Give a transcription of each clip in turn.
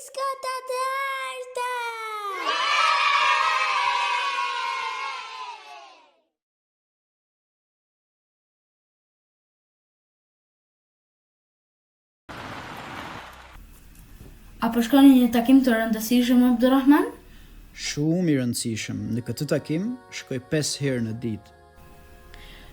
biskotat e arta! Apo shkoni një takim të rëndësishëm, Abdurrahman? Shumë i rëndësishëm. Në këtë takim shkoj 5 herë në ditë.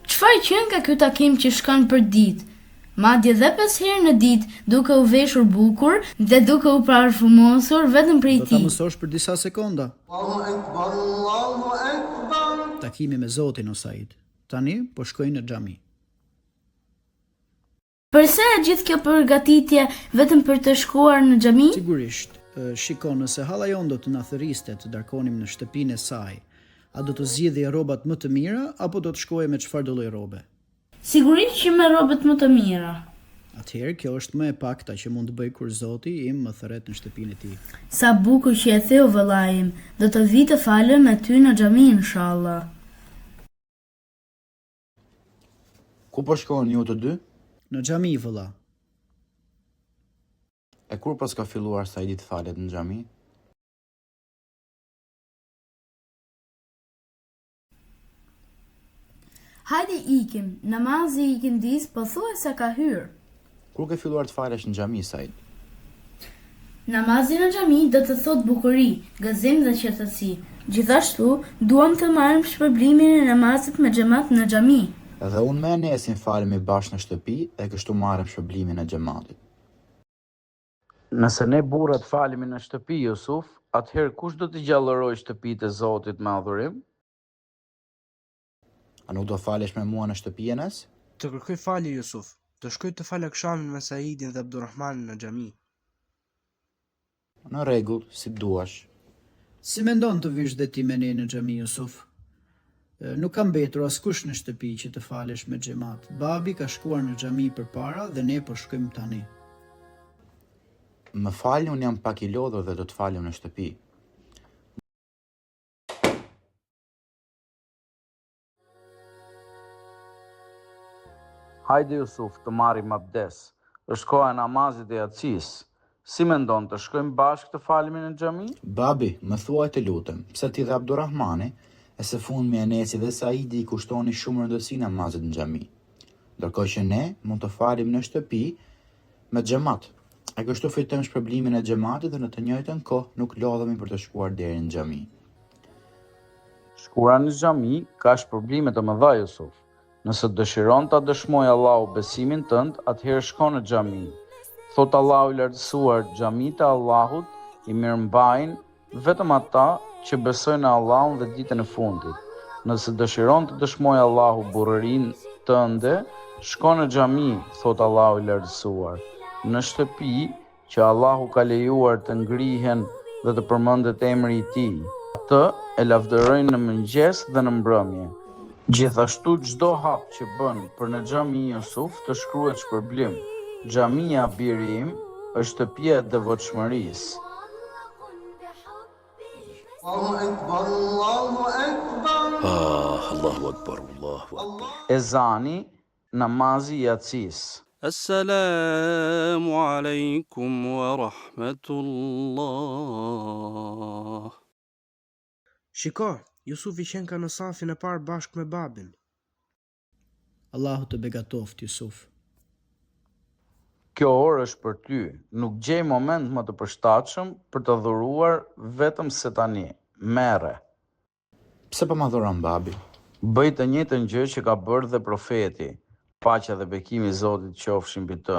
Çfarë qen ka ky takim që shkon për ditë? Madje dhe 5 herë në ditë, duke u veshur bukur dhe duke u parfumosur vetëm prej Do ta tij. mësosh për disa sekonda. Allahu Akbar. Takimi me Zotin o Said. Tani po shkoj në xhami. Përse e gjithë kjo përgatitje vetëm për të shkuar në xhami? Sigurisht, shiko, nëse halla jon do të na thëriste të darkonim në shtëpinë e saj, a do të zgjidhje rrobat më të mira apo do të shkoje me çfarëdo lloj rrobe? Sigurisht që me rrobat më të mira. Atëherë kjo është më e pakta që mund të bëj kur Zoti im më thërret në shtëpinë e tij. Sa bukur që e theu vëllajim, do të vi të falem me ty në xhami inshallah. Ku po shkojnë ju të dy? Në xhami vëlla. E kur pas ka filluar Saidi të falet në xhami? Hajde ikim, namazi i ikindis pothuajse ka hyrë. Kur ke filluar të falesh në xhami, Said? Namazi në xhami do të thot bukuri, gëzim dhe qetësi. Gjithashtu, duam të marrim shpërblimin e namazit me xhamat në xhami. Edhe unë me Enesin falemi bashkë në shtëpi e kështu marrim shpërblimin e xhamatit. Nëse ne burrat falemi në shtëpi, Jusuf, atëherë kush do të gjallëroj shtëpitë e Zotit me adhurim? A nuk do falesh me mua në shtëpi, Enes? Të kërkoj falje, Jusuf. Të shkoj të fal akşamin me Saidin dhe Abdurrahmanin në xhami. Në rregull, si duash. Si mendon të vish dhe ti me ne në xhami, Jusuf? Nuk kam mbetur askush në shtëpi që të falesh me xhamat. Babi ka shkuar në xhami përpara dhe ne po shkojmë tani. Më falni, unë jam pak i lodhur dhe do të falem në shtëpi. Hajde Jusuf, të marrim abdes. Është koha e namazit e yatsis. Si mendon të shkojmë bashkë të falemi në xhami? Babi, më thuaj të lutem, pse ti dhe Abdurrahmani, e së fundmi Enesi dhe Saidi i kushtoni shumë rëndësi namazit në xhami. Ndërkohë që ne mund të falim në shtëpi me xhamat. E kështu fitojmë shpërblimin e xhamatit dhe në të njëjtën kohë nuk lodhemi për të shkuar deri në xhami. Shkura në xhami ka shpërblime të mëdha, Jusuf. Nëse dëshiron ta dëshmoj Allahu besimin tënd, atëherë shko në xhami. Thot Allahu i lartësuar, xhamit e Allahut i mirëmbajnë vetëm ata që besojnë në Allahun dhe ditën e fundit. Nëse dëshiron të dëshmoj Allahu burrërinë tënde, shko në xhami, thot Allahu i lartësuar, në shtëpi që Allahu ka lejuar të ngrihen dhe të përmendet emri i tij. Atë e lavdërojnë në mëngjes dhe në mbrëmje. Gjithashtu çdo hap që bën për në xhami Jusuf të shkruhet shpërblim. Xhamia biri im është shtëpia e devotshmërisë. Allahu Akbar. Allahu Akbar, Allahu Akbar. Ezani, namazi i yatsis. Assalamu alaikum wa rahmatullah. Shiko, Jusufi qen ka në safin e parë bashkë me babin. Allahu të begatoft, Jusuf. Kjo orë është për ty, nuk gjej moment më të përshtatshëm për të dhuruar vetëm se tani. Merre. Pse po ma dhuron babi? Bëj të njëjtën gjë që ka bërë dhe profeti. Paqja dhe bekimi i Zotit qofshin mbi të.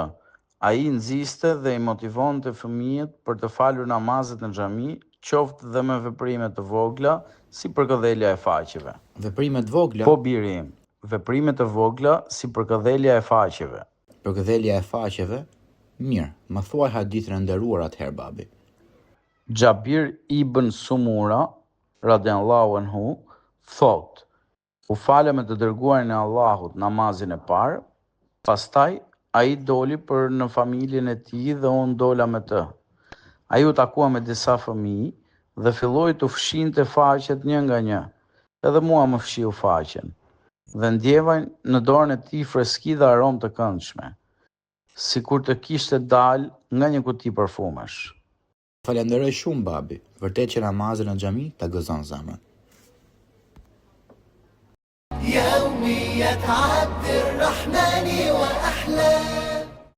Ai nxiste dhe i motivonte fëmijët për të falur namazet në xhami, qoftë dhe me veprime të vogla, si përkëdhelja e faqeve. Veprime të vogla? Po biri im, veprime të vogla si përkëdhelja e faqeve. Përkëdhelja e faqeve? Mirë, më thuaj hadithin e nderuar atëherë babi. Xhabir ibn Sumura, radiallahu anhu, thot: u fale me të dërguarin e Allahut namazin e parë, pastaj ai doli për në familjen e tij dhe unë dola me të. Ai u takua me disa fëmijë dhe filloi të fshinte faqet një nga një. Edhe mua më fshiu faqen. Dhe ndjeva në dorën e tij freski dhe aromë të këndshme, sikur të kishte dalë nga një kuti parfumesh. Falenderoj shumë babi, vërtet që namazi në xhami ta gëzon zemrën. يومي يتعدى الرحمن وأحلى